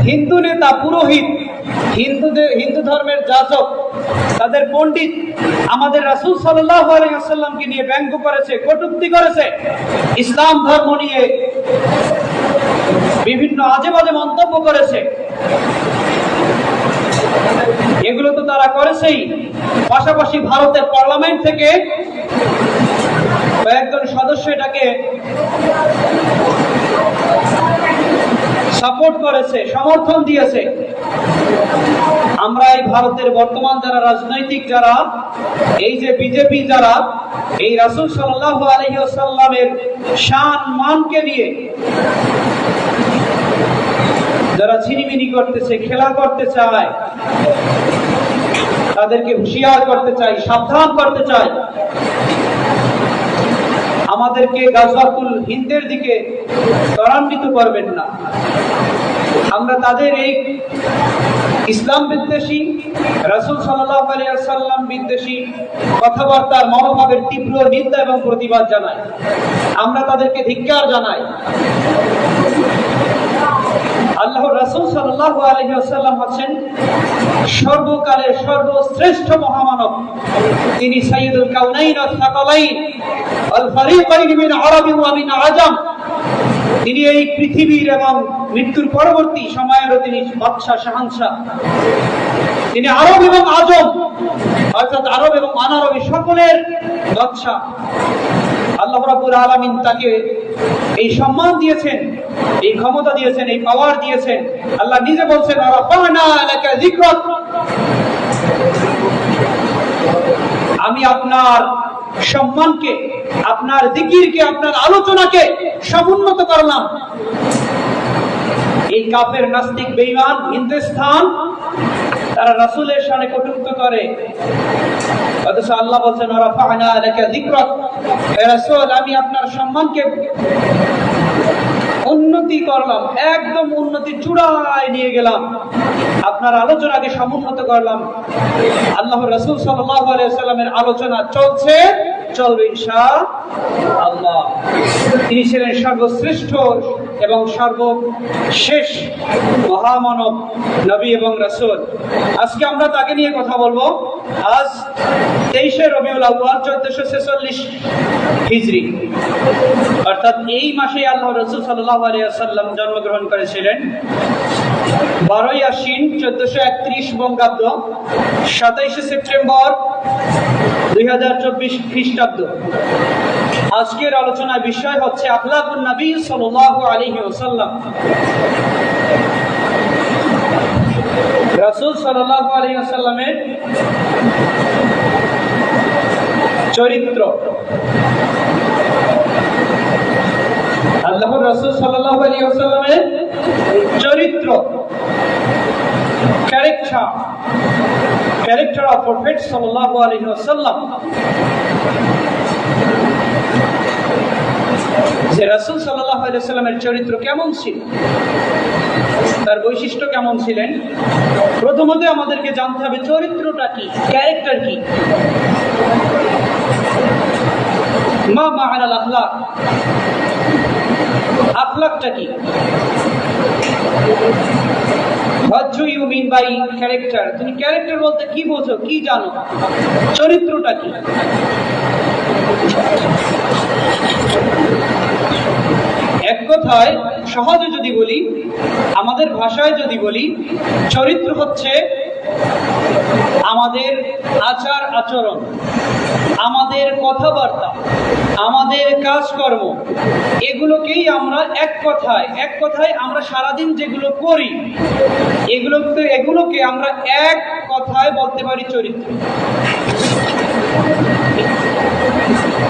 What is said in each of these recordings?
হিন্দু নেতা, পুরোহিত, হিন্দু ধর্মের যাজক, তাদের পণ্ডিত আমাদের রাসূল সাল্লাল্লাহু আলাইহি ওয়াসাল্লামকে নিয়ে ব্যঙ্গ করেছে, কটূক্তি করেছে, ইসলাম ধর্ম নিয়ে বিভিন্ন আজে বাজে মন্তব্য করেছে। এগুলো তো তারা করেছেই, পাশাপাশি ভারতের পার্লামেন্ট থেকে কয়েকজন সদস্য এটাকে সাপোর্ট করেছে, সমর্থন দিয়েছে। আমরা এই ভারতের বর্তমান যারা রাজনৈতিক, যারা এই যে বিজেপি, যারা এই রাসূল সাল্লাল্লাহু আলাইহি ওয়াসাল্লামের শান মানকে নিয়ে যারা ছিনিমিনি করতেছে, খেলা করতে চায়, তাদেরকে হুঁশিয়ার করতে চাই, সাবধান করতে চাই। আমাদেরকে গাজওয়াতুল হিন্দের দিকে ত্বরান্বিত করবেন না। আমরা তাদের এই ইসলাম বিদ্বেষী, রাসূল সাল্লাল্লাহু আলাইহি ওয়াসাল্লাম বিদ্বেষী কথাবার্তার মনোভাবের তীব্র নিন্দা এবং প্রতিবাদ জানাই। আমরা তাদেরকে ধিক্কার জানাই। আল্লাহর রাসূল সাল্লাল্লাহু আলাইহি ওয়াসাল্লাম হচ্ছেন সর্বকালের সর্বশ্রেষ্ঠ মহামানব। তিনি সাইয়্যিদুল কাউনাইন ওয়াস সাকালাইন আল ফারিকাইন মিন আরাবি ওয়া মিন আজাম। তিনি এই পৃথিবীর এবং মৃত্যুর পরবর্তী সময়েরও তিনি বাদশা, শাহানশাহ। তিনি আরব এবং আজম, অর্থাৎ আরব এবং অনারবি সকলের বাদশা। আল্লাহ রাব্বুল আলামিন তাকে এই সম্মান দিয়েছেন, এই ক্ষমতা দিয়েছেন, এই পাওয়ার দিয়েছেন। আল্লাহ নিজে বলছেন, রাফা'না লাকা যিকরাক, আমি আপনার সম্মানকে, আপনার জিকিরকে, আপনার আলোচনাকে সমুন্নত করলাম। এই কাফের, নাস্তিক, বেঈমান হিন্দুস্তান, তারা রাসূলের শানে কটূক্তি করে, অথচ আল্লাহ বলছেন রাফা'না লাকা যিকরাক, হে রাসূল আমি আপনার সম্মানকে উন্নতি করলাম, একদম উন্নতি চূড়ায় নিয়ে গেলাম, আপনার আলোচনাকে সমুন্নত করলাম। আল্লাহর রাসূল সাল্লাল্লাহু আলাইহি ওয়াসাল্লামের আলোচনা চলছে, চলবে ইনশাআল্লাহ। তিনি ছিলেন সর্বশ্রেষ্ঠ এবং সর্বশেষ মহামানব, নবী এবং রাসূল। আজকে আমরা তাকে নিয়ে কথা বলবো। আজ 23শে রবিউল আউয়াল 1446 হিজরি, অর্থাৎ এই মাসে আল্লাহর রাসূল সাল্লাল্লাহু আলাইহি ওয়াসাল্লাম জন্মগ্রহণ করেছিলেন। 12ই আশ্বিন 1431 বঙ্গাব্দ, 27শে সেপ্টেম্বর 2024 খ্রিস্টাব্দ। আজকের আলোচনার বিষয় হচ্ছে আখলাকুন নবী সাল্লাল্লাহু আলাইহি ওয়াসাল্লাম। রাসূল সাল্লাল্লাহু আলাইহি ওয়াসাল্লামের চরিত্র। আল্লাহর রাসূল সাল্লাল্লাহু আলাইহি ওয়াসাল্লামের চরিত্র, ক্যারেক্টার অফ প্রফেট সাল্লাল্লাহু আলাইহি ওয়াসাল্লাম। যে রাসূল সাল্লাল্লাহু আলাইহি ওয়াসাল্লামের চরিত্র কেমন ছিল, তার বৈশিষ্ট্য কেমন ছিলেন, প্রথমত আমাদেরকে জানতে হবে চরিত্রটা কি, ক্যারেক্টার কি। মা মা'আনাল আখলাক, আখলাকটা কি? What do you mean by character? তুমি ক্যারেক্টার বলতে কি বোঝো, কি জানো? চরিত্রটা কি? এক কথায় সহজে যদি বলি, আমাদের ভাষায় যদি বলি, চরিত্র হচ্ছে আমাদের আচার আচরণ, আমাদের কথাবার্তা, আমাদের কাজকর্ম, এগুলোকেই আমরা এক কথায় আমরা সারাদিন যেগুলো করি, এগুলোকে আমরা এক কথায় বলতে পারি চরিত্র।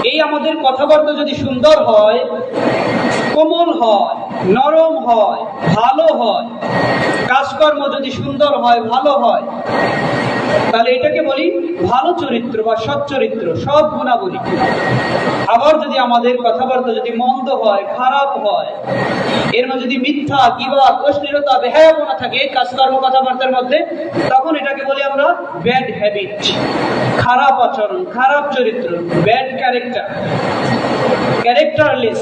এই আমাদের কথাবার্তা যদি সুন্দর হয়, কোমল হয়, নরম হয়, ভালো হয়, কাজকর্ম যদি সুন্দর হয়, ভালো হয়, তাহলে এটাকে বলি ভালো চরিত্র বা সৎ চরিত্র, সৎ গুণাবলী। আবার যদি আমাদের কথাবার্তা যদি মন্দ হয়, খারাপ হয়, এর মধ্যে যদি মিথ্যা, গীবত, অশ্লীলতা, বেহায়াপনা থাকে কাজকর্ম কথাবার্তার মধ্যে, তখন এটাকে বলি আমরা ব্যাড হ্যাবিট, খারাপ আচরণ, খারাপ চরিত্র, ব্যাড ক্যারেক্টার, ক্যারেক্টারলেস,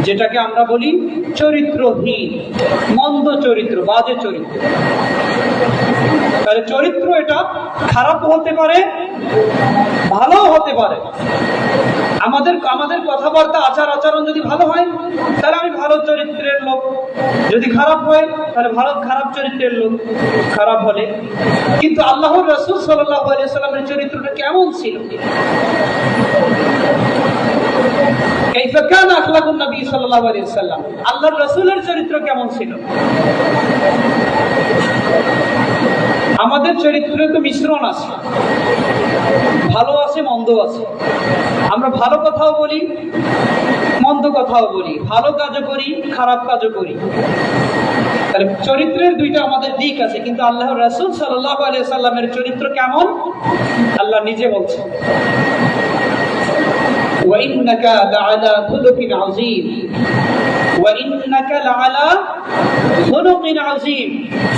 যেটাকে আমরা বলি চরিত্রহীন, মন্দ চরিত্র, বাজে চরিত্র। তাহলে চরিত্র এটা খারাপ হতে পারে, ভালো হতে পারে। আমাদের কথাবার্তা, আচার আচরণ যদি ভালো হয় তাহলে আমি ভালো চরিত্রের লোক, যদি খারাপ হয় তাহলে খারাপ চরিত্রের লোক, খারাপ হলে। কিন্তু আল্লাহর রাসূল সাল্লাল্লাহু আলাইহি ওয়াসাল্লামের চরিত্রটা কেমন ছিল? কাইফা কানা আখলাকুন নবী সাল্লাল্লাহু আলাইহি ওয়াসাল্লাম, আল্লাহর রাসূলের চরিত্র কেমন ছিল? আমাদের চরিত্রে তো মিশ্রণ আছে, ভালো আছে, মন্দ আছে। আমরা ভালো কথাও বলি, মন্দ কথাও বলি, ভালো কাজও করি, খারাপ কাজও করি। তাহলে চরিত্রের দুইটা আমাদের দিক আছে। কিন্তু আল্লাহর রাসূল সাল্লাল্লাহু আলাইহি ওয়াসাল্লামের চরিত্র কেমন? আল্লাহ নিজে বলছেন, وَإِنَّكَ لَعَلَى خُلُقٍ عَظِيمٍ وَإِنَّكَ لَعَلَى خُلُقٍ عَظِيمٍ।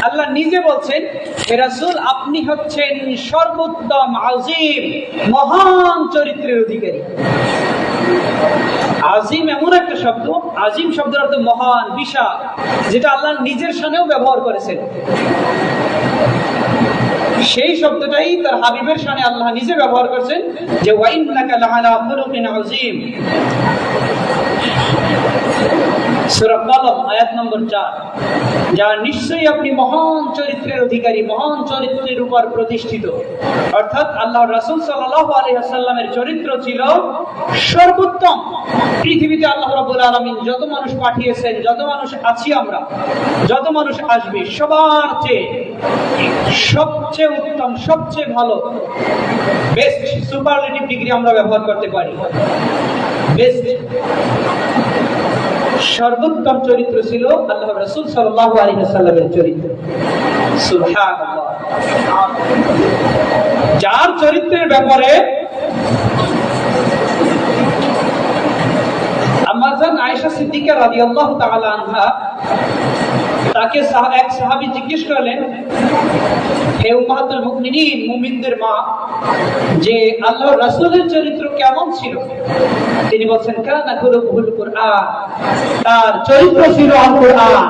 আল্লাহ নিজে বলছেন, হে রাসূল, আপনি হচ্ছেন সর্বোত্তম, আজিম, মহান চরিত্রের অধিকারী। আজিম এমন একটা শব্দ, আজিম শব্দের অর্থ মহান, বিশাল, যেটা আল্লাহ নিজের শানেও ব্যবহার করেছেন। সেই শব্দটাই তার হাবিবের শানে আল্লাহ নিজে ব্যবহার করছেন, যে ওয়াইন্নাকা লাআলা খুলুকিন আযীম। সূরা কলম আয়াত নম্বর 4, যা নিশ্চয়ই আপনি মহান চরিত্রের অধিকারী, মহান চরিত্রের উপর প্রতিষ্ঠিত। অর্থাৎ আল্লাহর রাসূল সাল্লাল্লাহু আলাইহি ওয়াসাল্লামের চরিত্র ছিল সর্বোত্তম। পৃথিবীতে আল্লাহ রাব্বুল আলামিন যত মানুষ পাঠিয়েছেন, যত মানুষ আছি আমরা, যত মানুষ আসবে, সবার চেয়ে সবচেয়ে উত্তম, সবচেয়ে ভালো, বেস্ট, সুপারলেটিভ ডিগ্রি আমরা ব্যবহার করতে পারি। বেস্ট, সর্বোত্তম চরিত্র ছিল আল্লাহর রাসূল সাল্লাল্লাহু আলাইহি ওয়াসাল্লামের চরিত্র। সুবহানাল্লাহ। যার চরিত্রের ব্যাপারে আম্মাজান আয়েশা সিদ্দিকা রাদিয়াল্লাহু তাআলা আনহা, তাকে এক সাহাবী জিজ্ঞেস করলেন, হে উম্মাহাতুল মুমিনিন, মুমিনদের মা, যে আল্লাহর রাসূলের চরিত্র কেমন ছিল? তিনি বলছেন, কানা খুলুকুল কুরআন, তার চরিত্র ছিল আল কুরআন।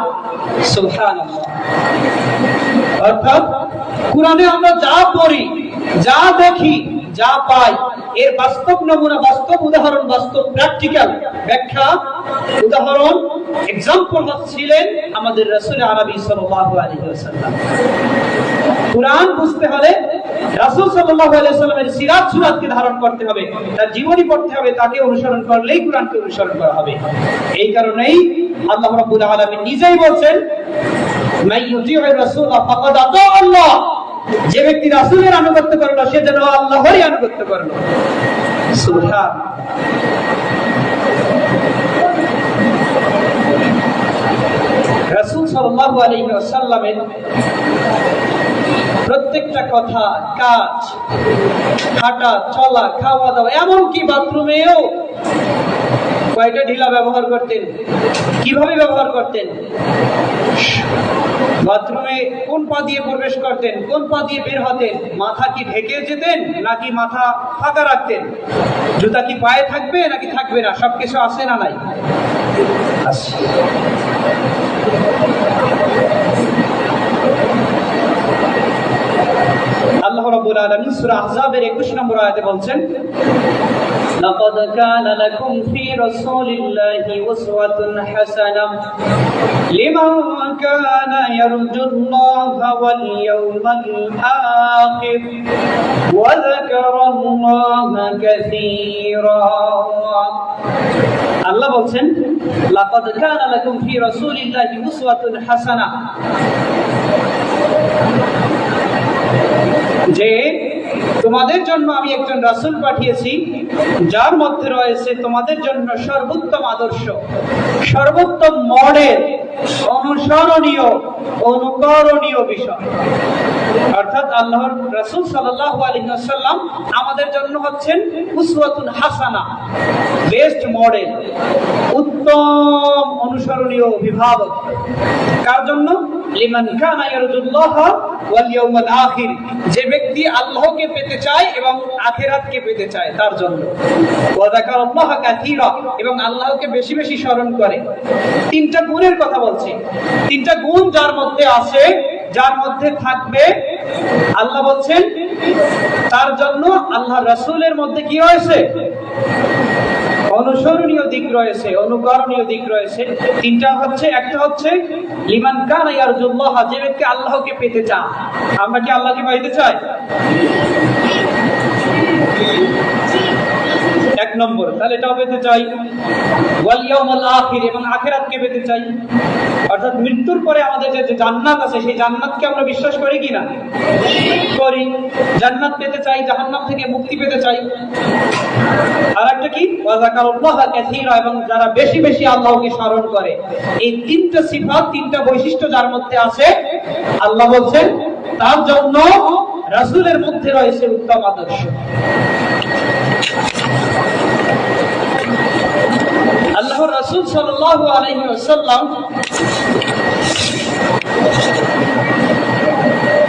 সুবহানাল্লাহ। অর্থাৎ কুরআনে আমরা যা পড়ি, যা দেখি, যা পাই, এর বাস্তব নমুনা, বাস্তব উদাহরণ, বাস্তব প্র্যাকটিক্যাল ব্যাখ্যা, উদাহরণ, এক্সাম্পল ছিলেন আমাদের রাসূল আরবি সাল্লাল্লাহু আলাইহি ওয়াসাল্লাম। কুরআন বুঝতে হলে রাসূল সাল্লাল্লাহু আলাইহি ওয়াসাল্লামের সিরাত সুরাতকে ধারণ করতে হবে, তার জীবনী পড়তে হবে, তাকে অনুসরণ করলেই কুরআনকে অনুসরণ করা হবে। এই কারণেই আল্লাহ রাব্বুল আলামিন নিজেই বলছেন, মাইয়ুতিউর রাসূল ফাকাদ আতা আল্লাহ, যে ব্যক্তি রাসূলের আনুগত্য করলো সে যেন আল্লাহরই আনুগত্য করলো। সুবহান। রাসূল সাল্লাল্লাহু আলাইহি ওয়াসাল্লামের প্রত্যেকটা কথা, কাজ, হাঁটা, চলা, খাওয়া দাওয়া, এমনকি বাথরুমেও কয়টা ঢিলা ব্যবহার করতেন, কিভাবে ব্যবহার করতেন, বাথরুমে কোন পা দিয়ে প্রবেশ করতেন, কোন পা দিয়ে বের হতেন, মাথা কি ঢেকে যেতেন নাকি মাথা ফাঁকা রাখতেন, জুতা কি পায়ে থাকবে নাকি থাকবে না, সবকিছু আছে না নাই? আল্লাহ রাব্বুল আলামিন সূরা আহজাবের 21 নম্বর আয়াতে বলছেন, লাকাদ কানা লাকুম ফি রাসূলিল্লাহি উসওয়াতুন হাসানাহ লিমান কানা ইয়ারজুল্লাহা ওয়াল ইয়াওমাল আখির ওয়া যাকারাল্লাহা কাসীরা। আল্লাহ বলছেন, লাকাদ কানা লাকুম ফি রাসূলিল্লাহি উসওয়াতুন হাসানাহ, যে তোমাদের জন্য আমি একজন রাসূল পাঠিয়েছি, যার মধ্যে রয়েছে তোমাদের জন্য সর্বোত্তম আদর্শ, সর্বোত্তম মডেল, অনুসরণীয় অনুকরণীয় বিষয়। অর্থাৎ আল্লাহর রাসূল সাল্লাল্লাহু আলাইহি ওয়াসাল্লাম আমাদের জন্য হচ্ছেন উসওয়াতুন হাসানা, বেস্ট মডেল, উত্তম অনুসরণীয় অভিভাবক। কার জন্য? লিমান কানা ইয়ারজুল্লাহ ওয়াল ইয়াউমাল আখির, যে ব্যক্তি আল্লাহকে পেতে চায় এবং আখিরাতকে পেতে চায় তার জন্য। ওয়া যাকারাল্লাহ কাসীরা, এবং আল্লাহকে বেশি বেশি স্মরণ করে। তিনটা গুণের কথা বলছি, তিনটা গুণ যার মধ্যে আছে, যার মধ্যে থাকবে, আল্লাহ বলছেন তার জন্য আল্লাহর রাসূলের মধ্যে কি হয়েছে? অনুসরণীয় দিক রয়েছে, অনুকরণীয় দিক রয়েছে। তিনটা হচ্ছে, একটা হচ্ছে লিমান কানা ইয়ারজুল্লাহ, যে ব্যক্তি আল্লাহকে পেতে চায়। আমরা কি আল্লাহকে পাইতে চাই? এক নম্বর, তাহলে এটাও পেতে চাই। ওয়াল ইয়াউমাল আখির, এবং আখিরাতকে পেতে চাই। অর্থাৎ মৃত্যুর পরে আমাদের যে জান্নাত আছে, সেই জান্নাতকে আমরা বিশ্বাস করি কিনা? করি। জান্নাত পেতে চাই, জাহান্নাম থেকে মুক্তি পেতে চাই। আর একটা কি? ওয়া যাকারাল্লাহ কাসীরা, এবং যারা বেশি বেশি আল্লাহকে স্মরণ করে। এই তিনটা সিফাত, তিনটা বৈশিষ্ট্য যার মধ্যে আছে, আল্লাহ বলছেন তার জন্য রাসূলের মধ্যে রয়েছে উত্তম আদর্শ। আল্লাহর রাসূল সাল্লাল্লাহু আলাইহি ওয়াসাল্লাম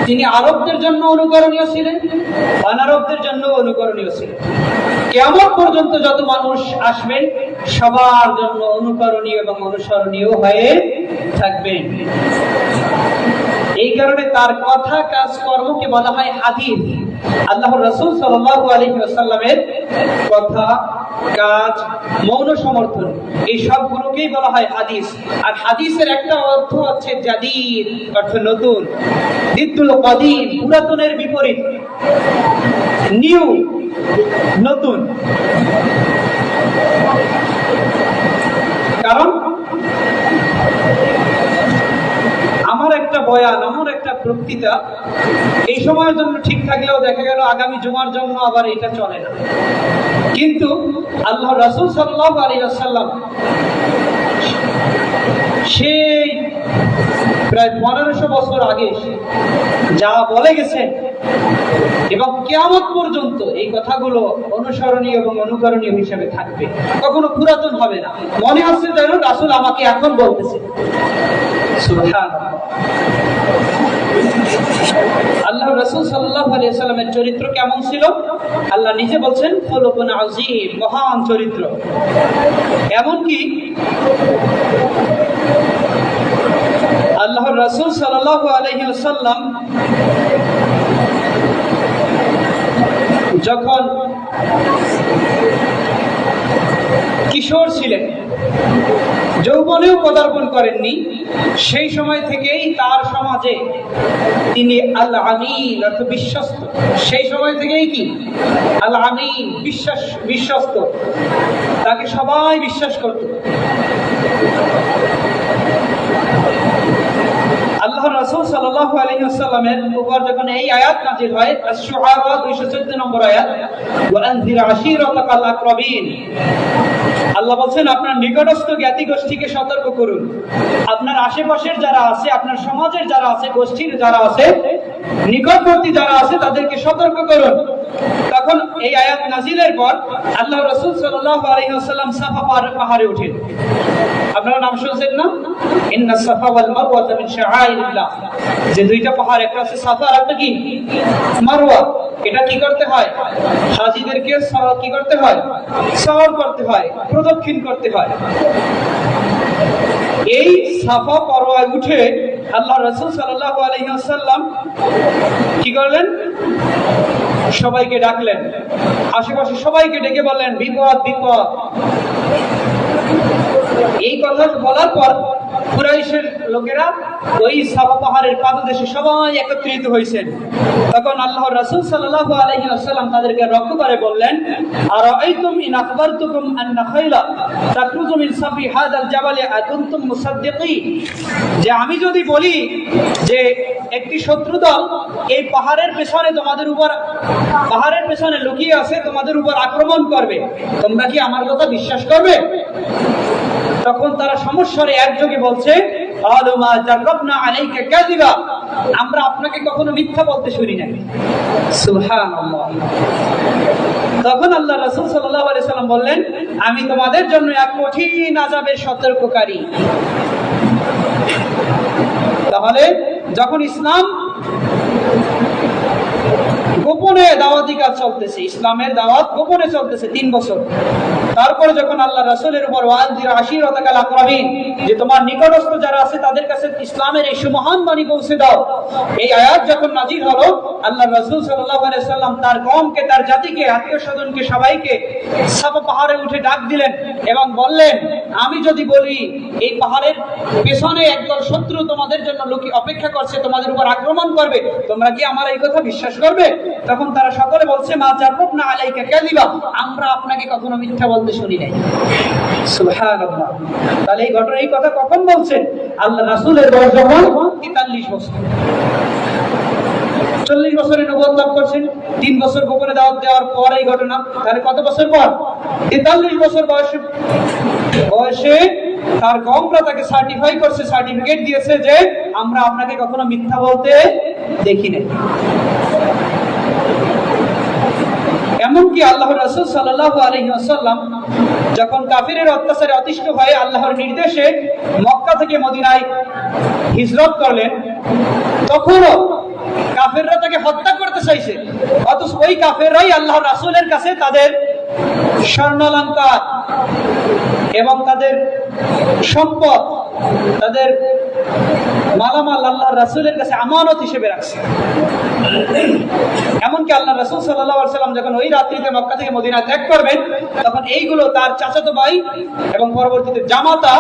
তিনি আরবদের জন্য অনুকরণীয় ছিলেন, অনারবদের জন্য অনুকরণীয় ছিলেন। কিয়ামত পর্যন্ত যত মানুষ আসবেন সবার জন্য অনুকরণীয় এবং অনুসরণীয় হয়ে থাকবেন। এই কারণে তার কথা, কাজ, কর্মকে বলা হয় হাদিস। আল্লাহর রাসূল সাল্লাল্লাহু আলাইহি ওয়াসাল্লামের কথা, কাজ, মৌন সমর্থন, এই সবগুলোকেই বলা হয় হাদিস। আর হাদিসের একটা অর্থ হচ্ছে জাদীদ, অর্থ নতুন। দিদুল কাদিম, পুরাতনের বিপরীত, নিউ, নতুন। কারণ আমার একটা বয়ান, আমার একটা বক্তৃতা এই সময়ের জন্য ঠিক থাকলেও দেখা গেল আগামী জুমার জন্য আবার এটা চলে না। কিন্তু আল্লাহ রাসূল সাল্লাল্লাহু আলাইহি ওয়াসাল্লাম সেই প্রায় 1500 বছর আগে যা বলে গেছেন, এবং কিয়ামত পর্যন্ত এই কথাগুলো অনুসরণীয় এবং অনুকরণীয় হিসেবে থাকবে, কখনো পুরাতন হবে না। মনে হচ্ছে যেন রাসূল আমাকে এখন বলতেছে। সুবহানাল্লাহ। আল্লাহ রাসূল সাল্লাল্লাহু আলাইহি ওয়াসাল্লামের চরিত্র কেমন ছিল? আল্লাহ নিজে বলছেন খুলুকুন আযীম, মহান চরিত্র। এমনকি আল্লাহর রাসূল সাল্লাল্লাহু আলাইহি ওয়াসাল্লাম যখন কিশোর ছিলেন, যৌবনেও পদার্পণ করেননি, সেই সময় থেকেই তার সমাজে তিনি আল আমিন, অর্থ বিশ্বস্ত। সেই সময় থেকেই কি আল আমিন, বিশ্বস্ত, তাকে সবাই বিশ্বাস করত। আল্লাহ রাসূল সাল্লাল্লাহু আলাইহি ওয়াসাল্লামের উপর যখন এই আয়াত নাযিল হয়, আশ-শুআরা 214 নম্বর আয়াত, ওয়া আনজির আশীরাতাকাল আকরাবিন, আল্লাহ বলছেন আপনার নিকটস্থ জ্ঞাতি গোষ্ঠীকে সতর্ক করুন। আপনার আশেপাশের যারা আছে, আপনার সমাজের যারা আছে, গোষ্ঠীর যারা আছে, নিকটবর্তী যারা আছে, তাদেরকে সতর্ক করুন। তখন এই আয়াত নাযিলের পর আল্লাহ রাসূল সাল্লাল্লাহু আলাইহি ওয়াসাল্লাম সাফা পাহাড়ে ওঠেন। আপনারা নাম শুনছেন না? ইন্নাস সাফা ওয়াল মারওয়া মিন শাআইরিল্লাহ, যে দুইটা পাহাড়, একটা আছে সাফা আর একটা কি মারওয়া। এটা কি করতে হয়? হাজীদেরকে কি করতে হয়? সওয়ার করতে হয়, প্রদক্ষিণ করতে হয়। এই সাফা মারওয়ায় উঠে আল্লাহ রাসূল সাল্লাল্লাহু আলাইহি ওয়াসাল্লাম কি করলেন? সবাইকে ডাকলেন, আশেপাশে সবাইকে ডেকে বললেন বিপদ বিপদ। এই কথা বলার পর কুরাইশের লোকেরা ওই সাফা পাহাড়ের পাদদেশে সবাই একত্রিত হয়েছেন। তখন আল্লাহর রাসূল সাল্লাল্লাহু আলাইহি ওয়াসাল্লাম তাদেরকে লক্ষ্য করে বললেন, আরাআইতুম ইন আখবারতুকুম আন্না খায়লা তাখরুজু মিন সাফি হাযাল জাবালি আকুনতুম মুসাদ্দিকিন, যে আমি যদি বলি যে একটি শত্রু দল এই পাহাড়ের পেছনে তোমাদের উপর, পাহাড়ের পেছনে লুকিয়ে আছে, তোমাদের উপর আক্রমণ করবে, তোমরা কি আমার কথা বিশ্বাস করবে? তখন তারা সমস্বরে একযোগে বলছে ক্বালু মা জাররাবনা আলাইকা কাযিবা, আমরা আপনাকে কখনো মিথ্যা বলতে শুনি নাই। সুবহানাল্লাহ। তখন আল্লাহ রাসূল সাল্লাল্লাহু আলাইহি সাল্লাম বললেন, আমি তোমাদের জন্য এক কঠিন আযাবের সতর্ককারী। তাহলে যখন ইসলাম গোপনে দাওয়াতি কাজ চলতেছে, ইসলামের দাওয়াত গোপনে চলতেছে 3 বছর, তারপরে যখন আল্লাহ রাসূলের উপর ওয়ানজির আশিরাতাকাল আকরাবিন, যে তোমার নিকটস্থ যারা আছে তাদের কাছে ইসলামের এই সুমহান বাণী পৌঁছে দাও, এই আয়াত যখন নাজিল হলো, আল্লাহ রাসূল সাল্লাল্লাহু আলাইহি সাল্লাম তার কওমকে, তার জাতিকে, আত্মীয় স্বজনকে সবাইকে সাফা পাহাড়ে উঠে ডাক দিলেন এবং বললেন, আমি যদি বলি এই পাহাড়ের পেছনে একদল শত্রু তোমাদের জন্য লোকে অপেক্ষা করছে, তোমাদের উপর আক্রমণ করবে, তোমরা কি আমার এই কথা বিশ্বাস করবে? তখন তারা সকলে বলছে, মা জাররাবনা আলাইকা কাযিবা, আমরা আপনাকে কখনো মিথ্যা বলতে শুনি নাই। সুবহানাল্লাহ। তাহলে এই কথা কখন বলছেন? আল্লাহ রাসূলের বয়স যখন 43 বছর, 40 বছরে নবুয়ত লাভ করছেন, 3 বছর গোপনে দাওয়াত দেওয়ার পর এই ঘটনা। তাহলে কত বছর পর? 43 বছর বয়সে তার কওমরা তাকে সার্টিফাই করছে, সার্টিফিকেট দিয়েছে যে আমরা আপনাকে কখনো মিথ্যা বলতে দেখি নাই। এমনকি আল্লাহর রাসূল সাল্লাল্লাহু আলাইহি ওয়াসাল্লাম যখন কাফিরের অত্যাচারে অতিষ্ঠ হয়ে আল্লাহর নির্দেশে মক্কা থেকে মদিনায় হিজরত করলেন, তখনও কাফেররা তাকে হত্যা করতে চাইছে, অথচ ওই কাফেররাই আল্লাহর রাসূলের কাছে তাদের স্বর্ণালঙ্কার এবং তাদের সম্পদ, তাদের মালামাল আল্লাহর রাসূলের কাছে আমানত হিসেবে রাখছে। এমনকি আল্লাহ রাসূল সাল্লাল্লাহু আলাইহি ওয়াসাল্লাম যখন ওই রাত্রিতে মক্কা থেকে মদিনা ত্যাগ করবেন, তখন এইগুলো তার চাচাতো ভাই এবং পরবর্তীতে জামাতা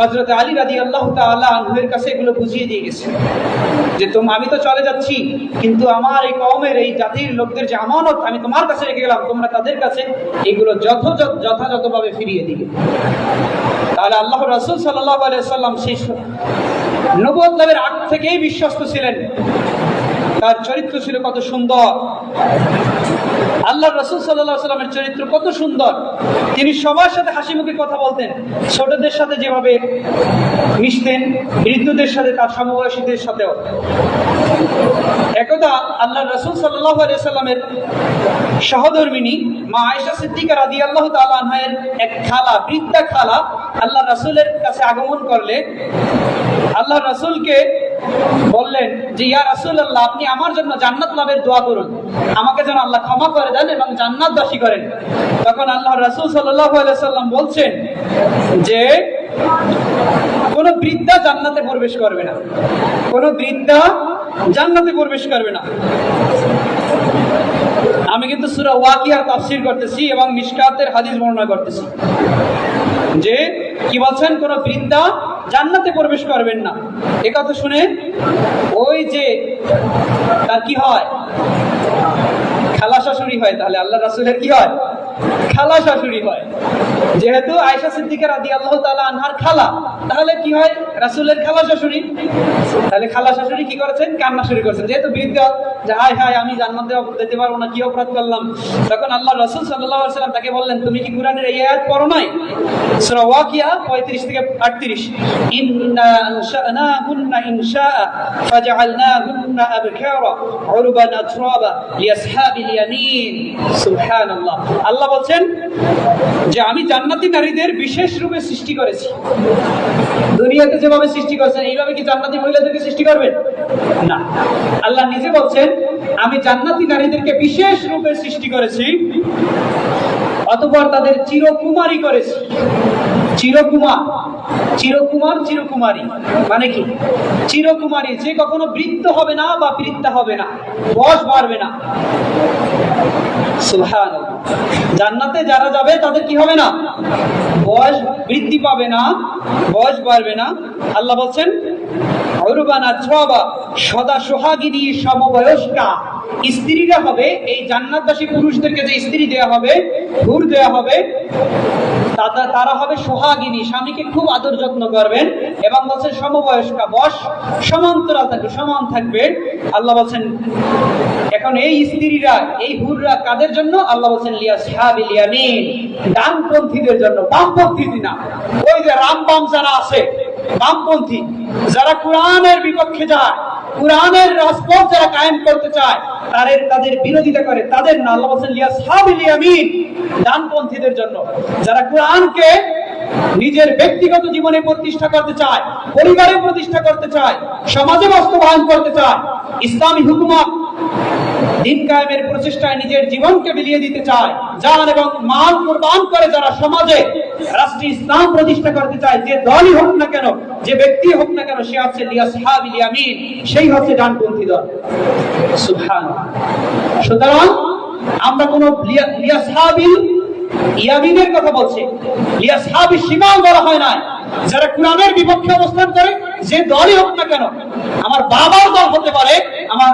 হযরত আলী রাদিয়াল্লাহু তাআলা আনহুর কাছে এগুলো বুঝিয়ে দিয়ে গেছে যে আমি তো চলে যাচ্ছি, কিন্তু আমার এই কওমের, এই জাতির লোকদের যে আমানত আমি তোমার কাছে রেখে গেলাম, তোমরা তাদের কাছে এগুলো যথাযথভাবে ফিরিয়ে দিবে। তাহলে আল্লাহর রাসূল সাল্লাল্লাহু আলাইহি ওয়াসাল্লাম সেই নবুয়ত লাভের আগ থেকেই বিশ্বস্ত ছিলেন। তার চরিত্র ছিল কত সুন্দর, আল্লাহর রাসূল সাল্লাল্লাহু আলাইহি ওয়াসাল্লামের চরিত্র কত সুন্দর। তিনি সবার সাথে হাসি মুখে কথা বলতেন, ছোটদের সাথে যেভাবে মিশতেন, বৃদ্ধদের সাথে, তার সমবয়সীদের সাথেও। একদা আল্লাহর রাসূল সাল্লাল্লাহু আলাইহি ওয়াসাল্লামের সহধর্মিণী মা আয়েশা সিদ্দিকা রাদিয়াল্লাহু তাআলা আনহার এক খালা, বৃদ্ধা খালা আল্লাহর রাসূলের কাছে আগমন করলে আল্লাহর রাসূলকে বললেন যে, ইয়া রাসূলুল্লাহ, আপনি আমার জন্য জান্নাত লাভের দোয়া করুন, আমাকে যেন আল্লাহ ক্ষমা করে দেন এবং জান্নাতবাসী করেন। তখন আল্লাহর রাসূল সাল্লাল্লাহু আলাইহি ওয়াসাল্লাম বলছেন যে কোন বৃদ্ধা জান্নাতে প্রবেশ করবে না, কোন বৃদ্ধা জান্নাতে প্রবেশ করবে না। আমি কিন্তু সূরা ওয়াকিয়ার তাফসীর করতেছি এবং মিশকাতের হাদিস বর্ণনা করতেছি যে কি বলছেন, কোন বৃদ্ধা জান্নাতে প্রবেশ করবেন না। এ কথা শুনে ওই যে তার কি হয়, খালা শাশুড়ি হয়। তাহলে আল্লাহ রাসূলের কি হয়? খালা শাশুড়ি হয়। যেহেতু আয়েশা সিদ্দিকা রাদিয়াল্লাহু তাআলা আনহার খালা, তাহলে কি হয়? রাসূলের খালা শাশুড়ি। তাহলে খালা শাশুড়ি কি করেছেন? কান্না শুরু করেছেন, যেহেতু বৃদ্ধা, যে হায় হায় আমি জান্নাতে যেতে পারবো না, কি অপরাধ করলাম। তখন আল্লাহ রাসূল সাল্লাল্লাহু আলাইহি ওয়াসাল্লাম তাকে বললেন, তুমি কি কুরআনের এই আয়াত পড়ো নাই? সূরা ওয়াকিয়া 35 থেকে 38, ইন্না আনশানাহুন্না ইনশাআ ফাজআলনাহুন্না আবকারা উরবান আতরাবা লিআসহাবিল ইয়ামিন। সুবহানাল্লাহ। আল্লাহ বলছেন যে আমি জান্নাতি নারীদের বিশেষ রূপে সৃষ্টি করেছি। দুনিয়াতে যেভাবে সৃষ্টি করেছেন এইভাবে কি জান্নাতি মহিলাদেরকে সৃষ্টি করবেন? না। আল্লাহ নিজে বলছেন আমি জান্নাতি নারীদেরকে বিশেষ রূপে সৃষ্টি করেছি, অতঃপর তাদের চিরকুমারী করেছি। চিরকুমারী মানে কি? চিরকুমারী, যে কখনো বৃদ্ধ হবে না বা বৃদ্ধা হবে না, বয়স বাড়বে না। সুবহানাল্লাহ। জান্নাতে যারা যাবে তাদের কি হবে না? বয়স বৃদ্ধি পাবে না, বয়স বাড়বে না। আল্লাহ বলছেন উরবান আতরাবা, সদা সোহাগিনী, সমবয়স্কা স্ত্রীরা হবে। এই জান্নাতবাসী পুরুষদেরকে যে স্ত্রী দেয়া হবে, হুর দেয়া হবে, তারা হবে সোহাগিনী, স্বামীকে খুব আদর যত্ন করবেন। এবং বলছেন সমবয়স্কা, বয়স সমান্তরাল থাকবে, সমান থাকবে। আল্লাহ বলছেন এখন এই স্ত্রীরা, এই হুররা কাদের জন্য? আল্লাহ বলছেন লিআসহাবিল ইয়ামিন, ডানপন্থীদের জন্য, বামপন্থী না। ওই যে রাম বাম যারা আছে, বামপন্থী, যারা কোরআনের বিপক্ষে যায়, কোরআনের রাজপথ যারা কায়েম করতে চায়, তাদের বিরোধিতা করে, তাদের না। আল্লাহ বলেন লিয়াসহাবিল ইয়ামিন, ডানপন্থীদের জন্য। যারা কোরআনকে নিজের ব্যক্তিগত জীবনে প্রতিষ্ঠা করতে চায়, পরিবারে প্রতিষ্ঠা করতে চায়, সমাজে বাস্তবায়ন করতে চায়, ইসলামী হুকুমত দিন কায়েমের প্রচেষ্টায় নিজের জীবনকে বিলিয়ে দিতে চায়, জান এবং মাল কুরবান করে যারা সমাজে রাষ্ট্রীয় ইসলাম প্রতিষ্ঠা করতে চায়, যে দলই হোক না কেন, যে ব্যক্তি হোক না কেন, সে হচ্ছে লিয়াসহাবিল ইয়ামিন, সেই হচ্ছে ডানপন্থী দল। সুবহানাল্লাহ। সুতরাং আমরা কোন লিয়াসহাবিল ইয়ামিনের কথা বলছি, লিয়াসহাবিশ শিমাল বলা হয় না। যারা কোরআনের বিপক্ষে অবস্থান করে, যে দলই হোক না কেন, আমার বাবার দল হতে পারে, আমার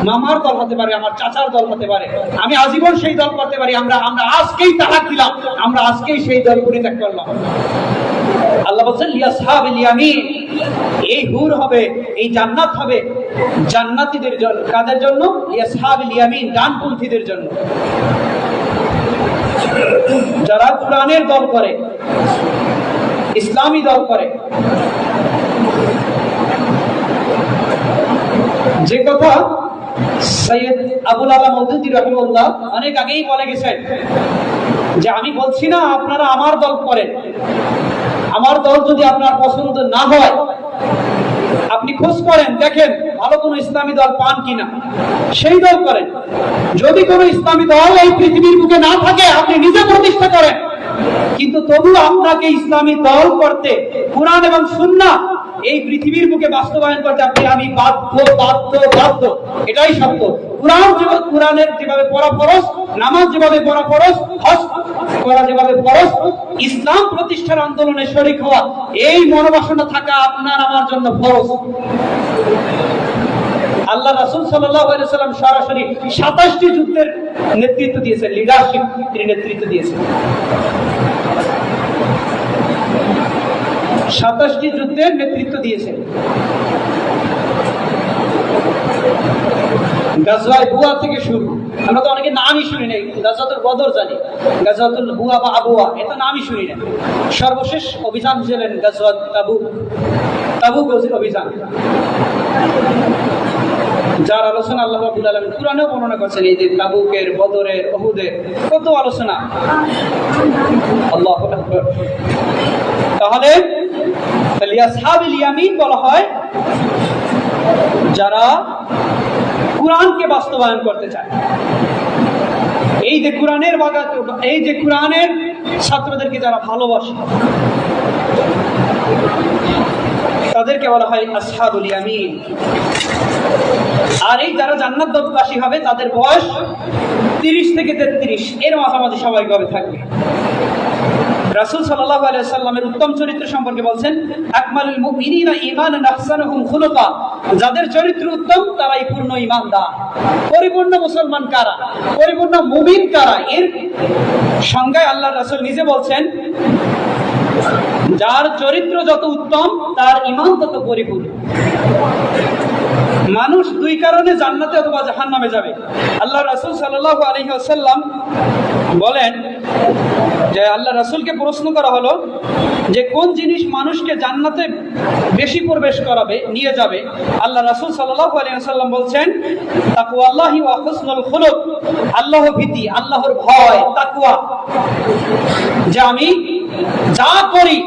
মামার দল হতে পারে, আমার চাচার দল হতে পারে, আমি আজীবন সেই দল করতে পারি। আমরা আজকেই তালাক দিলাম, আমরা আজকেই সেই দল পরিত্যাগ করলাম। আল্লাহ বলছেন লিয়াসহাবিল ইয়ামিন, এই হুর হবে, এই জান্নাত হবে জান্নাতীদের জন্য। কাদের জন্য? লিয়াসহাবিল ইয়ামিন, ডানপন্থীদের জন্য। যারা কোরআনের দল করে, ইসলামী দল করে। যে কথা সৈয়দ আবুল আলা মওদুদী রাহিমাহুল্লাহ অনেক আগেই বলে গেছেন, যে আমি বলছি না আপনারা আমার দল করেন, আমার দল যদি আপনার পছন্দ না হয়, আপনি খোঁজ করেন, দেখেন ভালো কোন ইসলামী দল পান কিনা, সেই দল করেন। যদি কোন ইসলামী দল এই পৃথিবীর বুকে না থাকে, আপনি নিজে প্রতিষ্ঠা করেন। কিন্তু তবু আপনাকে ইসলামী দল করতে, কোরআন এবং সুন্নাহ এই পৃথিবীর বুকে বাস্তবায়ন করতে আমি বাধ্য বাধ্য বাধ্য। এটাই সত্য। কোরআনের যেভাবে পড়া ফরজ, নামাজ যেভাবে পড়া ফরজ, হজ করা যেভাবে ফরজ, ইসলাম প্রতিষ্ঠার আন্দোলনে শরীক হওয়া, এই মনোবাসনা থাকা আপনার আমার জন্য ফরজ। আল্লাহ রাসূল সাল্লাল্লাহু আলাইহি ওয়াসাল্লাম সরাসরি 27টি যুদ্ধের নেতৃত্ব দিয়েছেন, লিডারশিপ তিনি নেতৃত্ব দিয়েছেন। 27টি যুদ্ধের নেতৃত্ব দিয়েছেন। গাজওয়ায়ে বুয়া থেকে শুরু, আমরা তো অনেকে নামই শুনি নাই। গাজওয়াতুল বদর জানি, গাজওয়াতুল বুয়া বা আবুয়া এটা নামই শুনি না। সর্বশেষ অভিযান ছিলেন গাজওয়াত তাবুক অভিযান, যার আলোচনা আল্লাহ রাব্বুল আলামিন কুরআনেও বর্ণনা করেছেন। এই যে তাবুকের, বদরের, উহুদের কত আলোচনা, আল্লাহু আকবার। তাহলে লিয়াসহাবিল ইয়ামিন বলা হয় যারা কোরআনকে বাস্তবায়ন করতে চায়। এই যে কোরআনের বাগাত, এই যে কোরআনের ছাত্রদেরকে যারা ভালোবাসে, তাদেরকে বলা হয় আসহাবুল ইয়ামিন। আর এই যারা জান্নাতবাসী হবে, তাদের বয়স 30 থেকে 33 এর মাঝামাঝি স্বাভাবিকভাবে থাকবে। রাসূল সাল্লাল্লাহু আলাইহি ওয়াসাল্লামের উত্তম চরিত্র সম্পর্কে বলছেন, আকমালুল মুমিনিনা ঈমানান আহসানুহুম খুলুকা, যাদের চরিত্র উত্তম তারাই পূর্ণ ঈমানদার। পরিপূর্ণ মুসলমান কারা, পরিপূর্ণ মুমিন কারা, এর সংজ্ঞায় আল্লাহর রাসূল নিজে বলছেন, যার চরিত্র যত উত্তম তার ঈমান তত পরিপূর্ণ। মানুষ দুই কারণে জান্নাতে অথবা জাহান্নামে যাবে। আল্লাহ রাসূল সাল্লাল্লাহু আলাইহি ওয়াসাল্লাম বলেন যে, আল্লাহ রাসূলকে প্রশ্ন করা হলো যে কোন জিনিস মানুষকে জান্নাতে বেশি প্রবেশ করাবে, নিয়ে যাবে। আল্লাহ রাসূল সাল্লাল্লাহু আলাইহি ওয়াসাল্লাম বলছেন, তাকওয়াল্লাহি ওয়া হুসনুল খুলুক, আল্লাহর ভীতি, আল্লাহর ভয়, তাকওয়া। যে আমি যা করি,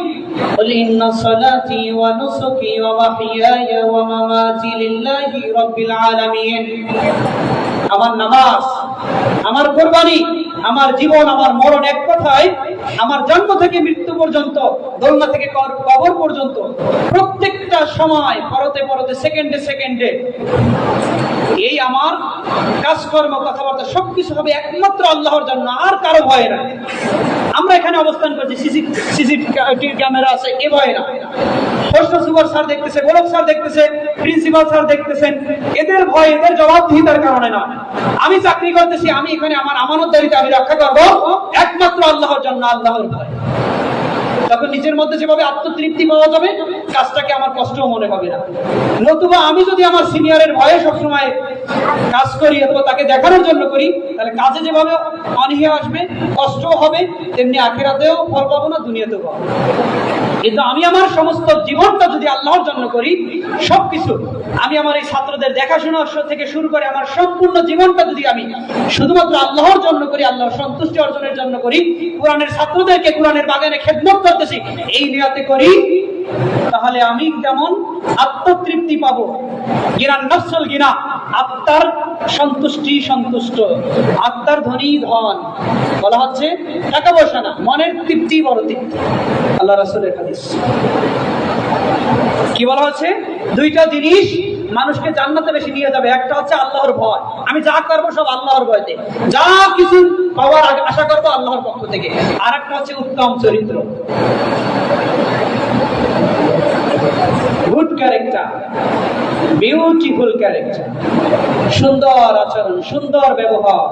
قل إن صلاتي ونسكي ومحياي ومماتي لله رب العالمين, আমার নামাজ, আমার কুরবানি, আমার জীবন, আমার মরণ, এক কথায় আমার জন্ম থেকে মৃত্যু পর্যন্ত, দোলনা থেকে কবর পর্যন্ত প্রত্যেকটা সময়, পরতে পরতে, সেকেন্ডে সেকেন্ডে, এই আমার কাজকর্ম, কথাবার্তা সবকিছু হবে একমাত্র আল্লাহর জন্য, আর কারো ভয় না। আমরা এখানে অবস্থান করছি, সিসিটিভি ক্যামেরা আছে, এ ভয় না। প্রশ্ন সুপার স্যার দেখতেছে, গোলক স্যার দেখতেছে, প্রিন্সিপাল স্যার দেখতেছেন, এদের ভয়, এদের জবাবদিহিতার কারণে না। আমি চাকরি করতেছি, আমি এখানে আমার আমানতদারিতা আমি রক্ষা করবো একমাত্র আল্লাহর জন্য, আল্লাহর ভয়। তখন নিজের মধ্যে যেভাবে আত্মতৃপ্তি পাওয়া যাবে, কাজটাকে আমার কষ্টও মনে হবে না। নতুবা আমি যদি আমার সিনিয়রের ভয়ে সবসময় কাজ করি অথবা তাকে দেখানোর জন্য করি, তাহলে কাজে যেভাবে অনীহা আসবে, কষ্টও হবে, তেমনি আখিরাতেও ফল পাবো না, দুনিয়াতেও পাবো। কিন্তু আমি আমার সমস্ত জীবনটা যদি আল্লাহর জন্য করি, সবকিছু আমি আমার এই ছাত্রদের দেখাশোনা থেকে শুরু করে আমার সম্পূর্ণ জীবনটা যদি আমি শুধুমাত্র আল্লাহর জন্য করি, আল্লাহর সন্তুষ্টি অর্জনের জন্য করি, কোরআনের ছাত্রদেরকে কোরআনের বাগানে খেদমত করতেছি এই নিয়তে করি, তাহলে আমি যেমন আত্মতৃপ্তি পাবো, গিনান নফসুল গিনা, আত্মার সন্তুষ্টি সন্তুষ্ট, আত্মার ধনী ধন। বলা হচ্ছে টাকা পয়সা না, মনের তৃপ্তি বড় তৃপ্তি। আল্লাহ রাসূলের হাদিস কি বলা হচ্ছে? দুইটা জিনিস মানুষকে জান্নাতে বেশি নিয়ে যাবে। একটা হচ্ছে আল্লাহর ভয়, আমি যা করবো সব আল্লাহর ভয়তে, যা কিছু পাওয়ার আশা করবো আল্লাহর পক্ষ থেকে। আর একটা হচ্ছে উত্তম চরিত্র, গুড ক্যারেক্টার, বিউটিফুল ক্যারেক্টার, সুন্দর আচরণ, সুন্দর ব্যবহার,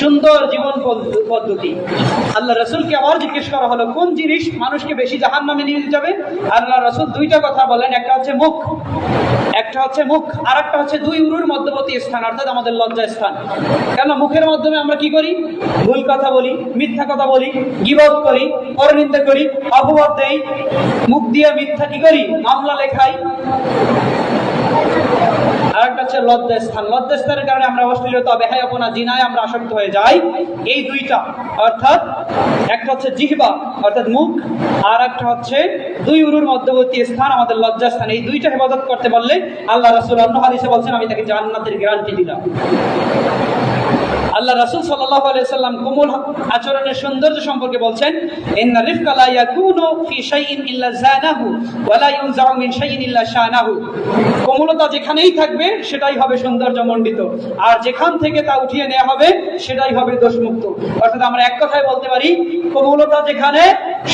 সুন্দর জীবন পদ্ধতি। আল্লাহ রাসূলকে আবার জিজ্ঞেস করা হলো কোন জিনিস মানুষকে বেশি জাহান্নামে নিয়ে যাবে? আল্লাহ রাসূল দুইটা কথা বলেন, একটা হচ্ছে মুখ, আর একটা হচ্ছে দুই উরুর মধ্যবর্তী স্থান, অর্থাৎ আমাদের লজ্জা স্থান। কেন? মুখের মাধ্যমে আমরা কি করি? ভুল কথা বলি, মিথ্যা কথা বলি, গীবত করি, পরনিন্দা করি, অপবাদ দেই, মুখ দিয়ে মিথ্যা কি করি? মামলা লেখাই। আরেকটা হচ্ছে লজ্জাস্থান। লজ্জাস্থানের কারণে আমরা অশ্লীলতা, বেহায়াপনা, জিনায় আমরা আসক্ত হয়ে যাই। এই দুইটা, অর্থাৎ একটা হচ্ছে জিহ্বা অর্থাৎ মুখ, আর একটা হচ্ছে দুই উরুর মধ্যবর্তী স্থান আমাদের লজ্জাস্থান। এই দুইটা হেফাজত করতে পারলে আল্লাহ রাসূল অন্য হাদিসে বলছেন আমি তাকে জান্নাতের গ্যারান্টি দিলাম। আল্লাহ রাসূল সাল্লাল্লাহু আলাইহি সাল্লাম কোমল আচরণের সৌন্দর্য সম্পর্কে বলছেন, ইন্না রিফকা লা ইয়াকুনু ফি শাইইন ইল্লা জানাহু ওয়া লা ইউনজাউ মিন শাইইন ইল্লা শানাহু। কোমলতা যেখানেই থাকবে সেটাই হবে সৌন্দর্যমণ্ডিত, আর যেখান থেকে তা উঠিয়ে নেওয়া হবে সেটাই হবে দোষমুক্ত। অর্থাৎ আমরা এক কথায় বলতে পারি, কোমলতা যেখানে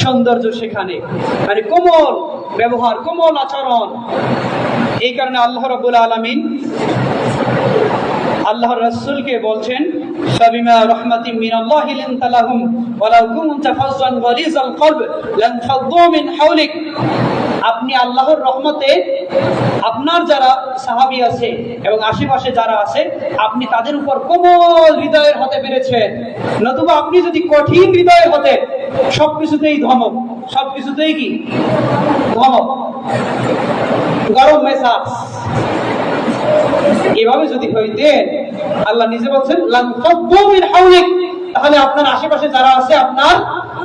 সৌন্দর্য সেখানে, মানে কোমল ব্যবহার, কোমল আচরণ। এই কারণে আল্লাহ রাব্বুল আলামিন আল্লাহর রাসূলকে বলছেন, ফাবিমা রাহমাতিন মিনাল্লাহি লিনতা লাহুম ওয়ালাউ কুনতা ফাজ্জান গালিজাল কলব লানফাদ্দু মিন হাওলিক। আপনি আল্লাহর রহমতে আপনার যারা সাহাবী আছে এবং আশেপাশে যারা আছে, আপনি তাদের উপর কোমল হৃদয়ের হতে পেরেছেন। নতুবা আপনি যদি কঠিন হৃদয়ের হতে, সবকিছুতেই ধমক, সবকিছুতেই কি ধমক, গরম মেজাজ, এভাবে যদি হইতেন, আল্লাহ নিজে বলছেন লানফাদ্দু মিন হাওলিক, তাহলে আপনার আশেপাশে যারা আছে, আপনার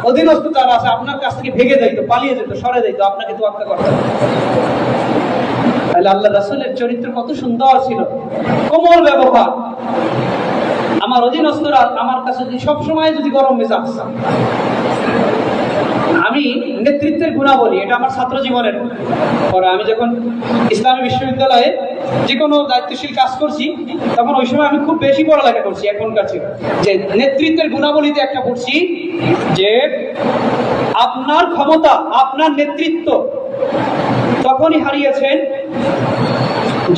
অধীনস্থ যারা আছে, আপনার কাছ থেকে ভেগে যাইতো, পালিয়ে যেত, সরে যাইতো, আপনাকে তোয়াক্কা করতে। তাহলে আল্লাহ রাসূলের চরিত্র কত সুন্দর ছিল, কোমল ব্যবহার। আমার অধীনস্থরা আমার কাছে যদি সবসময় যদি গরম মেজাজ, আমি নেতৃত্বের গুণাবলী, এটা আমার ছাত্র জীবনের পরে আমি যখন ইসলামী বিশ্ববিদ্যালয়ে যে কোনো দায়িত্বশীল কাজ করছি, তখন ওই সময় আমি খুব বেশি পড়ালেখা করছি এখনকার ছিল, যে নেতৃত্বের গুণাবলীতে একটা পড়ছি যে আপনার ক্ষমতা, আপনার নেতৃত্ব তখনই হারিয়েছেন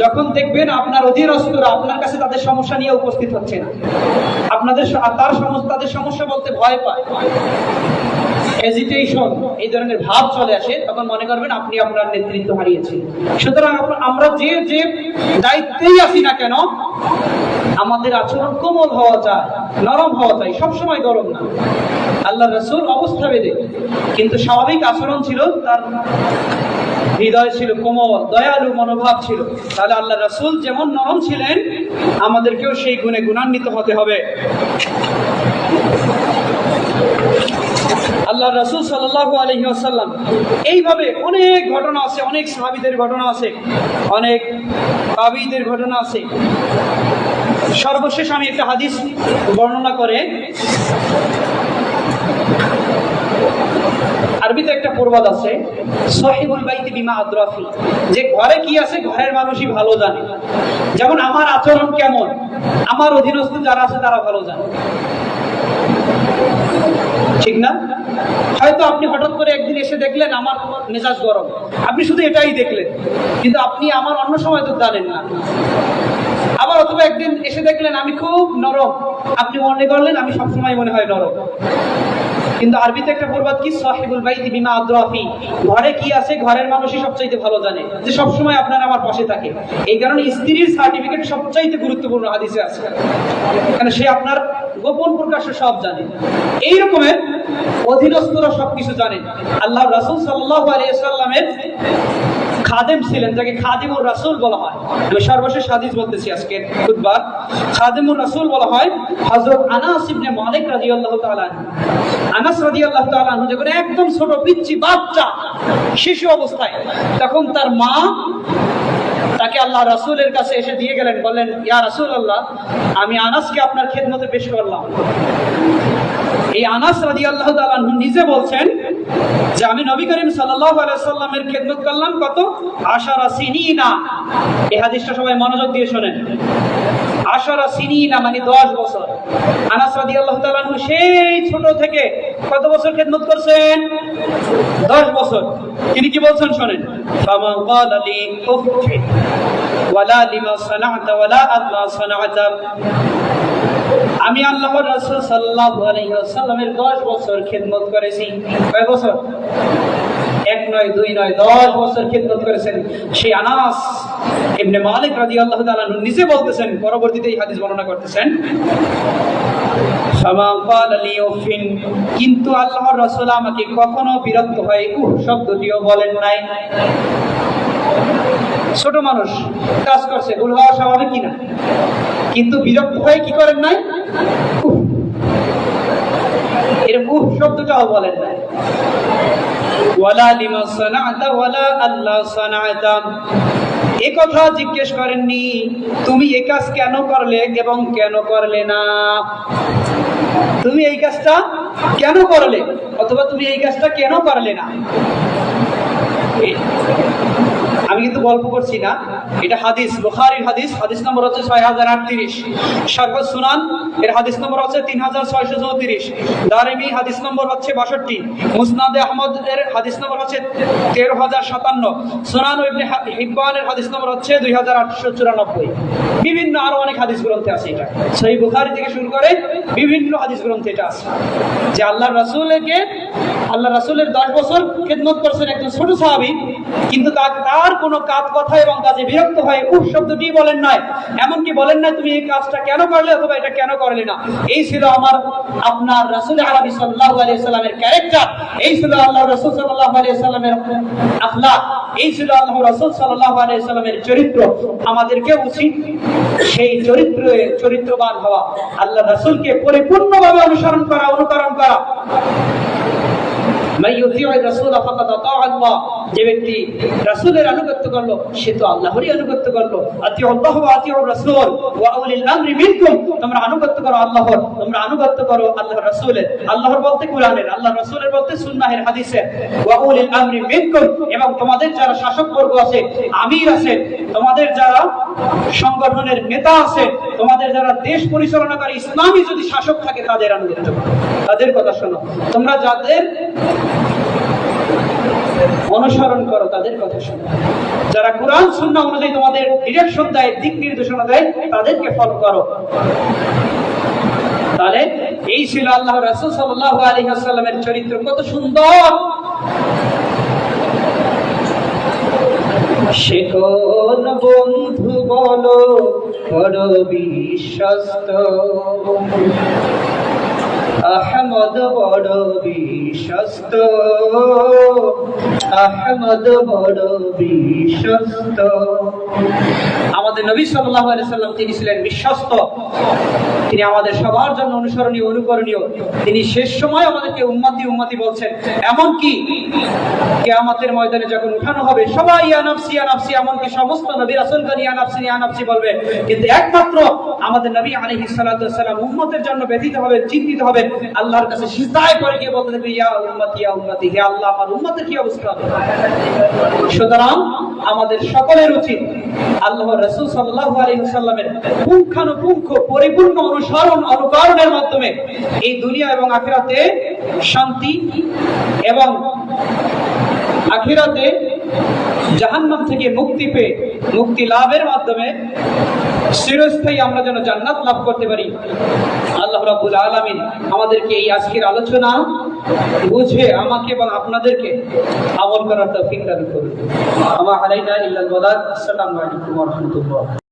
যখন দেখবেন আপনার অধীনস্থরা আপনার কাছে তাদের সমস্যা নিয়ে উপস্থিত হচ্ছে না, তাদের সমস্যা বলতে ভয় পায়, হেজিটেশন, এই ধরনের ভাব চলে আসে, তখন মনে করবেন আপনি আপনার নেতৃত্ব হারিয়েছেন। সুতরাং আমরা যে যে দায়িত্বেই আছি না কেন, আমাদের আচরণ কোমল হওয়া চাই, নরম হওয়া চাই, সবসময় গরম না। আল্লাহ রাসূল অবস্থা ভেদে, কিন্তু স্বাভাবিক আচরণ ছিল, তার হৃদয় ছিল কোমল, দয়ালু মনোভাব ছিল। তাহলে আল্লাহ রাসূল যেমন নরম ছিলেন, আমাদেরকেও সেই গুণে গুণান্বিত হতে হবে। আল্লাহ রাসূল সাল্লাল্লাহু আলাইহি ওয়াসাল্লাম এইভাবে অনেক ঘটনা আছে, অনেক সাহাবীদের ঘটনা আছে, অনেক তাবীদের ঘটনা আছে। সর্বশেষ আমি একটা হাদিস বর্ণনা করে, আরবিতে একটা প্রবাদ আছে, সাহিবুল বাইতি বিমা আদরাফি, যে ঘরে কি আছে ঘরের মানুষই ভালো জানে। যেমন আমার আচরণ কেমন, আমার অধীনস্থ যারা আছে তারা ভালো জানে, ঠিক না? হয়তো আপনি হঠাৎ করে একদিন এসে দেখলেন আমার মেজাজ গরম, আপনি শুধু এটাই দেখলেন, কিন্তু আপনি আমার অন্য সময় তো জানেন না। আবার অথবা একদিন এসে দেখলেন আমি খুব নরম, আপনি মনে করলেন আমি সবসময় মনে হয় নরম। কিন্তু আরবিতে একটা প্রবাদ কি, সাহিবুল বাইতি বিমা আদরাফি, ঘরে কি আছে ঘরের মানুষই সবচাইতে ভালো জানে, যে সবসময় আপনার আমার পাশে থাকে। এই কারণে স্ত্রীর সার্টিফিকেট সবচাইতে গুরুত্বপূর্ণ হাদিসে আছে, কারণ সে আপনার গোপন প্রকাশ্য সব জানে। এই রকমের অধীনস্থরা সবকিছু জানেন। আল্লাহ রাসূল সাল্লাল্লাহু আলাইহি ওয়াসাল্লামের খাদেম ছিলেন, যাকে খাদিমুর রাসূল বলা হয়। আমি সর্বশেষ হাদিস বলতেছি আজকে খুতবার। খাদিমুর রাসূল বলা হয় হযরত আনাস ইবনে মালিক রাদিয়াল্লাহু তাআলা আনহু। আনাস রাদিয়াল্লাহু তাআলা আনহু যখন একদম ছোট পিচ্চি বাচ্চা শিশু অবস্থায়, তখন তার মা তাকে আল্লাহ রাসূলের কাছে এসে দিয়ে গেলেন, বললেন, ইয়া রাসূলুল্লাহ, আমি আনাসকে আপনার খেদমতে পেশ করলাম। এই আনাস রাদিয়াল্লাহু তাআলা আনহু নিজে বলছেন যে আমি নবী করিম সাল্লাল্লাহু আলাইহি ওয়াসাল্লামের খেদমত করলাম কত, 10 সিনিনা। এই হাদিসটা সবাই মনোযোগ দিয়ে শুনেন। 10 সিনিনা মানে 10 বছর। আনাস রাদিয়াল্লাহু তাআলা আনহু সেই ছোট থেকে কত বছর খেদমত করছেন? 10 বছর। তিনি কি বলছেন শুনেন, ফামা ক্বালা লি উফি ওয়ালা লিমা সানা'তা ওয়ালা আল্লাহ সানা'তা। আমি আল্লাহর রাসূল সাল্লাল্লাহু আলাইহি ওয়াসাল্লামের 10 বছর খেদমত করেছি। কয় বছর? 1 নয় 2 নয়, 10 বছর খেদমত করেছেন। সেই আনাস ইবনে মালিক রাদিয়াল্লাহু তাআলা নিজে বলতেছেন, পরবর্তীতে এই হাদিস বর্ণনা করতেছেন, ফামা ক্বালা লি উফিন, কিন্তু আল্লাহর রাসূল আমাকে কখনো বিরক্ত হয়ে উফ শব্দটিও বলেন নাই। ছোট মানুষ কাজ করছে, ভুল হওয়া স্বাভাবিক কিনা, কিন্তু বিরক্ত হয়ে কি করেন নাই, এরকম উফ শব্দটাও বলেন নাই। ওয়ালা লিমা সানা'তা ওয়ালা আল্লাহ সানা'তা, এই কথা জিজ্ঞেস করেননি তুমি এই কাজ কেন করলে এবং কেন করলে না। তুমি এই কাজটা কেন করলে, অথবা তুমি এই কাজটা কেন করলে না। আমি কিন্তু গল্প করছি না, এটা হাদিস, বুখারীর হাদিস। হাদিস নম্বর হচ্ছে 6038, শারহ সুনান এর হাদিস নম্বর হচ্ছে 3634, দারিমি হাদিস নম্বর হচ্ছে 62, মুসনাদে আহমদ এর হাদিস নম্বর হচ্ছে 13057, সুনান ইবনে হিব্বান এর হাদিস নম্বর হচ্ছে 2894। বিভিন্ন আরো অনেক হাদিস গ্রন্থে আছে। এটা সহিহ বুখারী থেকে শুরু করে বিভিন্ন হাদিস গ্রন্থে এটা আছে যে আল্লাহর রাসূলের 10 বছর খেদমত করেছেন একজন ছোট সাহাবী, কিন্তু তার কোনো কথা এবং কাজে বিরক্ত হয়ে উফ শব্দটি বলেন নাই। এমনকি বলেন না তুমি এই কাজটা কেন করলে অথবা এটা কেন করলে না। এই ছিল আপনার রাসূল আরবি সাল্লাল্লাহু আলাইহি ওয়াসাল্লামের ক্যারেক্টার, এই ছিল আল্লাহর রাসূল সাল্লাল্লাহু আলাইহি ওয়াসাল্লামের আখলাক, এই ছিল আল্লাহর রাসূল সাল্লাল্লাহু আলাইহি ওয়াসাল্লামের চরিত্র। আমাদেরকে উচিত সেই চরিত্রবান হওয়া, আল্লাহর রাসূলকে পরিপূর্ণভাবে অনুকরণ করা। যে ব্যক্তি রাসূলের আনুগত্য করলো সে তো আল্লাহরই আনুগত্য করলো। আতিউল্লাহ ওয়া আতিউর রাসূল ওয়া উলিল আমরি মিনকুম, তোমরা আনুগত্য করো আল্লাহর, তোমরা আনুগত্য করো আল্লাহর রাসূলের। আল্লাহর বলতে কোরআনের, আল্লাহর রাসূলের বলতে সুন্নাহের হাদিসের। ওয়া উলিল আমরি মিনকুম, এবং তোমাদের যারা শাসক বর্গ আছে, আমির আছে, তোমাদের যারা সংগঠনের নেতা আছে, তোমাদের যারা দেশ পরিচালনাকারী ইসলামী যদি শাসক থাকে তাদের আনুগত্য করো, তাদের কথা শোনো। তোমরা যাদের অনুসরণ করো তাদের কথা শোনো। যারা কোরআন সুন্নাহ অনুযায়ী তোমাদের ডিরেকশন দেয়, দিক নির্দেশনা দেয়, তাদেরকে ফলো করো। তাহলে এই ছিল আল্লাহ রাসূল সাল্লাল্লাহু আলাইহি ওয়াসাল্লামের চরিত্র, কত সুন্দর। সে কোন বন্ধু বলো বড় বিশ্বস্ত, আহমদ বড় বিশ্বস্ত, আহমদ বড় বিশ্বস্ত। আমাদের নবী সাল্লাল্লাহু আলাইহি ওয়াসাল্লাম তিনি ছিলেন বিশ্বস্ত, তিনি আমাদের সবার জন্য অনুসরণীয়, অনুকরণীয়। তিনি শেষ সময় আমাদেরকে উম্মতি বলছেন। এমনকি কিয়ামতের ময়দানে যখন উঠানো হবে সবাই ইয়া নাফসি ইয়া নাফসি, এমনকি সমস্ত নবী রাসূলগণ ইয়া নাফসি বলবে, কিন্তু একমাত্র আমাদের নবী আলাইহিস সালাতু ওয়াস সালাম উম্মতের জন্য ব্যথিত হবে, চিন্তিত হবে, আল্লাহর কাছে সিজদায় পড়ে গিয়ে বলতে থাকবে, ইয়া উম্মতি, হে আল্লাহ আমার উম্মতের কি অবস্থা হবে। সুতরাং আমাদের সকলের উচিত আল্লাহর রাসূল সাল্লাল্লাহু আলাইহি ওয়াসাল্লামের পুঙ্খানুপুঙ্খ পরিপূর্ণ অনুকরণের মাধ্যমে এই দুনিয়া এবং আখিরাতে শান্তি এবং আখিরাতে জাহান্নাম থেকে মুক্তি লাভের মাধ্যমে চিরস্থায়ী আমরা যেন জান্নাত লাভ করতে পারি। আল্লাহ রাব্বুল আলামিন আমাদেরকে এই আজকের আলোচনা বুঝে আমাকে এবং আপনাদেরকে আমল করার তৌফিক দান করুন। আমা আলাইনা ইল্লাল বালাগ। আসসালামু আলাইকুম ওয়া রাহমাতুল্লাহ।